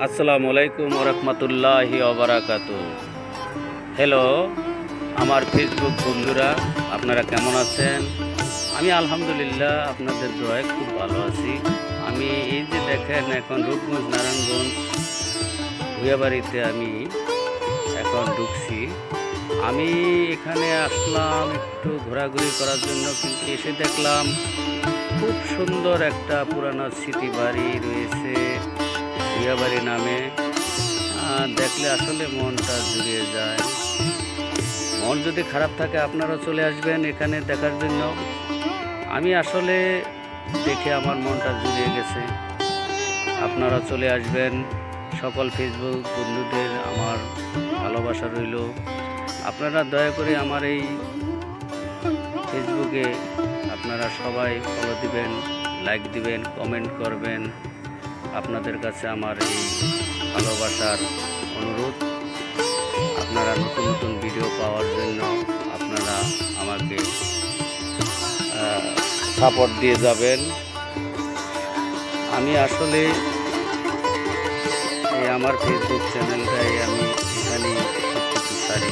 আসসালামু আলাইকুম ওরহমতুল্লাহি ওবারাকাতু। হ্যালো আমার ফেসবুক বন্ধুরা, আপনারা কেমন আছেন? আমি আলহামদুলিল্লাহ আপনাদের দোয়ায় খুব ভালো আছি। আমি এই যে দেখেন এখন রূপগঞ্জ নারায়ণগঞ্জ ভুয়াবাড়িতে আমি এখন ঢুকছি। আমি এখানে আসলাম একটু ঘোরাঘুরি করার জন্য, কিন্তু এসে দেখলাম খুব সুন্দর একটা পুরানো স্মৃতি বাড়ি রয়েছে ভুয়াবাড়ি নামে। দেখলে আসলে মনটা জুড়িয়ে যায়। মন যদি খারাপ থাকে আপনারা চলে আসবেন এখানে দেখার জন্য। আমি আসলে দেখে আমার মনটা জুড়িয়ে গেছে। আপনারা চলে আসবেন। সকল ফেসবুক বন্ধুদের আমার ভালোবাসা রইল। আপনারা দয়া করে আমার এই ফেসবুকে আপনারা সবাই ফলো দিবেন, লাইক দিবেন, কমেন্ট করবেন। আপনাদের কাছে আমার এই ভালোবাসার অনুরোধ। আপনারা নতুন নতুন ভিডিও পাওয়ার জন্য আপনারা আমাকে সাপোর্ট দিয়ে যাবেন। আমি আসলে এই আমার ফেসবুক চ্যানেলটাই আমি এখানে সব কিছু সারি,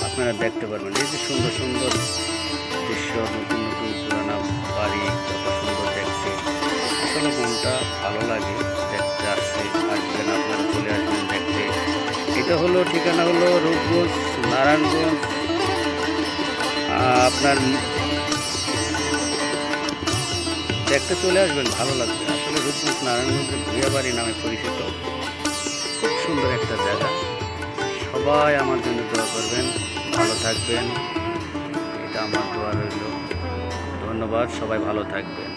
আপনারা দেখতে পারবেন। এই যে সুন্দর সুন্দর দৃশ্য, নতুন নতুন পুরানো বাড়ি, কত সুন্দর দেখতে। আসলে মনটা ভালো লাগে দেখতে। আসবেন আপনারা, চলে আসবেন দেখতে। এটা হলো ঠিকানা হলো রূপগঞ্জ নারায়ণগঞ্জ। আপনার দেখতে চলে আসবেন, ভালো লাগবে। আসলে রূপগঞ্জ নারায়ণগঞ্জের ভুয়াবাড়ি নামে পরিচিত খুব সুন্দর একটা জায়গা। সবাই আমার জন্য দোয়া করবেন, ভালো থাকবেন, এটা আমার দোয়া রইল। ধন্যবাদ, সবাই ভালো থাকবেন।